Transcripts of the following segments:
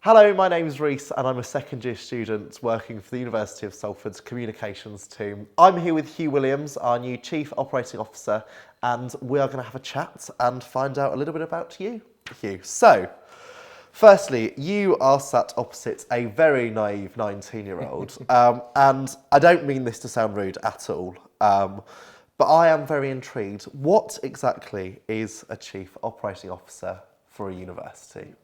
Hello, my name is Rhys and I'm a second year student working for the University of Salford's communications team. I'm here with Hugh Williams, our new Chief Operating Officer, and we are going to have a chat and find out a little bit about you, Hugh. So, firstly, you are sat opposite a very naive 19-year-old, and I don't mean this to sound rude at all, but I am very intrigued. What exactly is a Chief Operating Officer for a university?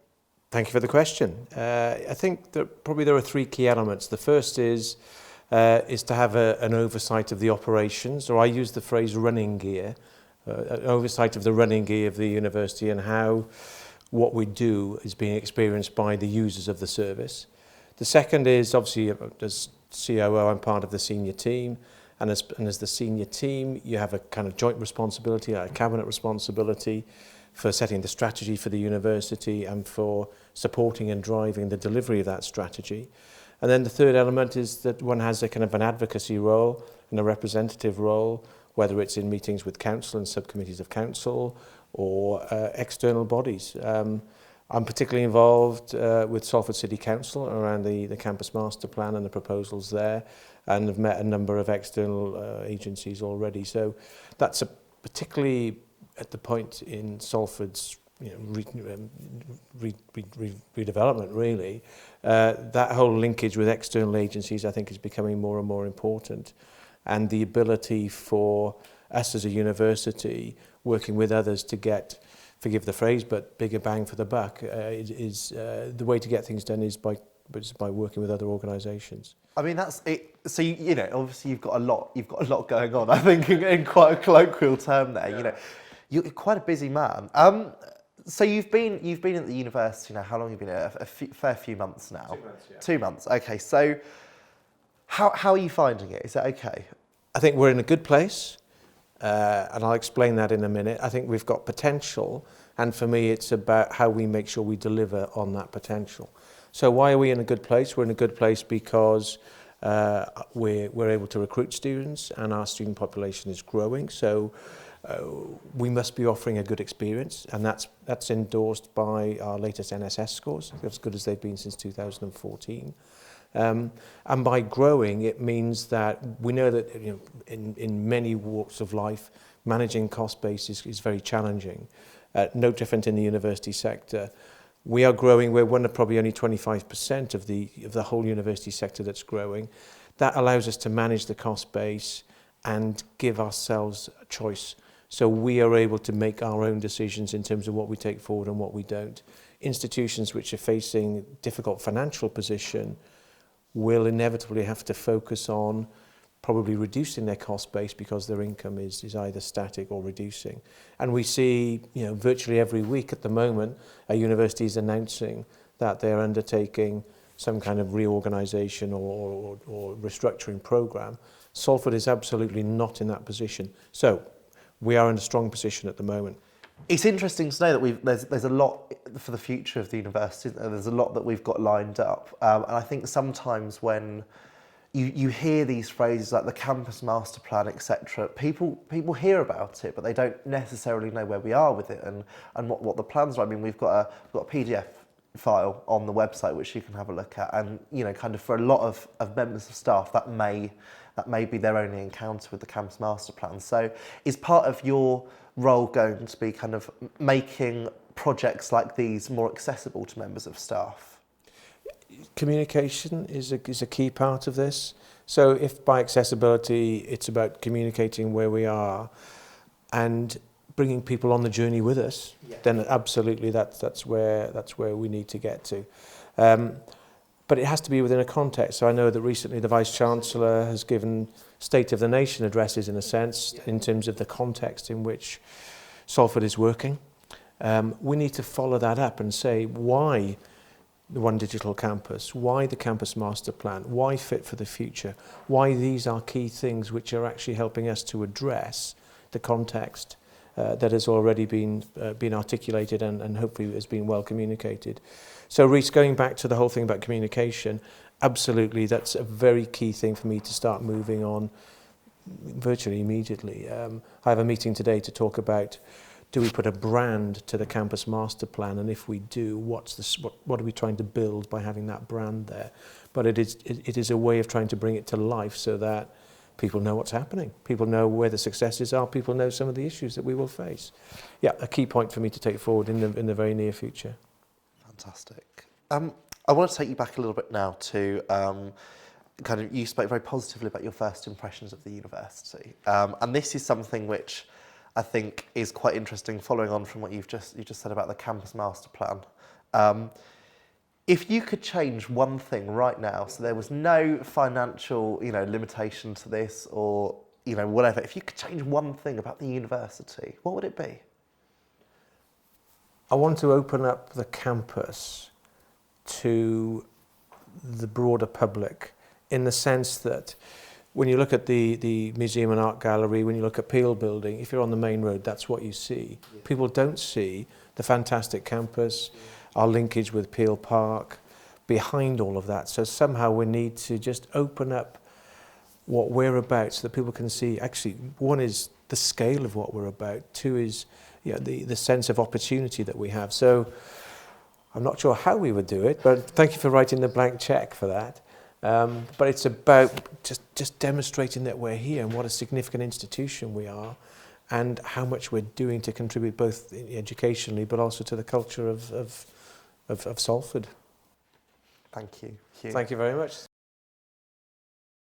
Thank you for the question. I think that probably there are three key elements. The first is to have an oversight of the operations, or I use the phrase running gear, an oversight of the running gear of the university and how what we do is being experienced by the users of the service. The second is obviously as COO, I'm part of the senior team, and as the senior team, you have a kind of joint responsibility, a cabinet responsibility for setting the strategy for the university and for supporting and driving the delivery of that strategy. And then the third element is that one has a kind of an advocacy role and a representative role, whether it's in meetings with council and subcommittees of council or external bodies. I'm particularly involved with Salford City Council around the campus master plan and the proposals there, and have met a number of external agencies already. So that's a particularly at the point in Salford's redevelopment, really, that whole linkage with external agencies, I think, is becoming more and more important. And the ability for us as a university, working with others to get, forgive the phrase, but bigger bang for the buck, is the way to get things done is by working with other organisations. I mean, that's it. So you know, obviously you've got a lot going on. I think in quite a colloquial term there. Yeah. You know, you're quite a busy man. So you've been at the university now. How long have you been here? A fair few months now. 2 months, yeah. 2 months. Okay. So how are you finding it? Is that okay? I think we're in a good place, and I'll explain that in a minute. I think we've got potential, and for me, it's about how we make sure we deliver on that potential. So why are we in a good place? We're in a good place because we're able to recruit students, and our student population is growing. So we must be offering a good experience, and that's endorsed by our latest NSS scores, as good as they've been since 2014. And by growing, it means that we know that in many walks of life, managing cost base is very challenging. No different in the university sector. We are growing. We're one of probably only 25% of the whole university sector that's growing. That allows us to manage the cost base and give ourselves a choice. So we are able to make our own decisions in terms of what we take forward and what we don't. Institutions which are facing difficult financial position will inevitably have to focus on probably reducing their cost base because their income is either static or reducing. And we see, virtually every week at the moment, a university is announcing that they're undertaking some kind of reorganisation or restructuring programme. Salford is absolutely not in that position. So we are in a strong position at the moment. It's interesting to know that there's a lot for the future of the university. There's a lot that we've got lined up, and I think sometimes when you hear these phrases like the campus master plan, etc., people hear about it, but they don't necessarily know where we are with it and what the plans are. I mean, we've got a PDF file on the website which you can have a look at, and kind of for a lot of members of staff that may be their only encounter with the campus master plan. So is part of your role going to be kind of making projects like these more accessible to members of staff? Communication is a key part of this. So if by accessibility it's about communicating where we are and bringing people on the journey with us, then absolutely that's where we need to get to. But it has to be within a context. So I know that recently the Vice-Chancellor has given State of the Nation addresses, in a sense, in terms of the context in which Salford is working. We need to follow that up and say why the One Digital Campus, why the Campus Master Plan, why Fit for the Future, why these are key things which are actually helping us to address the context that has already been articulated and hopefully has been well communicated. So Rhys, going back to the whole thing about communication, absolutely that's a very key thing for me to start moving on virtually immediately. I have a meeting today to talk about do we put a brand to the campus master plan? And if we do, what are we trying to build by having that brand there? But it is a way of trying to bring it to life so that people know what's happening. People know where the successes are. People know some of the issues that we will face. Yeah, a key point for me to take forward in the very near future. Fantastic. I want to take you back a little bit now to you spoke very positively about your first impressions of the university, and this is something which I think is quite interesting, following on from what you just said about the campus master plan. If you could change one thing right now, so there was no financial, limitation to this, or whatever. If you could change one thing about the university, what would it be? I want to open up the campus to the broader public, in the sense that when you look at the Museum and Art Gallery, when you look at Peel Building, if you're on the main road, that's what you see. Yeah. People don't see the fantastic campus, our linkage with Peel Park, behind all of that. So somehow we need to just open up what we're about so that people can see, actually, one is the scale of what we're about, two is the sense of opportunity that we have. So I'm not sure how we would do it, but thank you for writing the blank check for that. But it's about just demonstrating that we're here and what a significant institution we are, and how much we're doing to contribute both educationally but also to the culture of Salford. Thank you, Hugh. Thank you very much.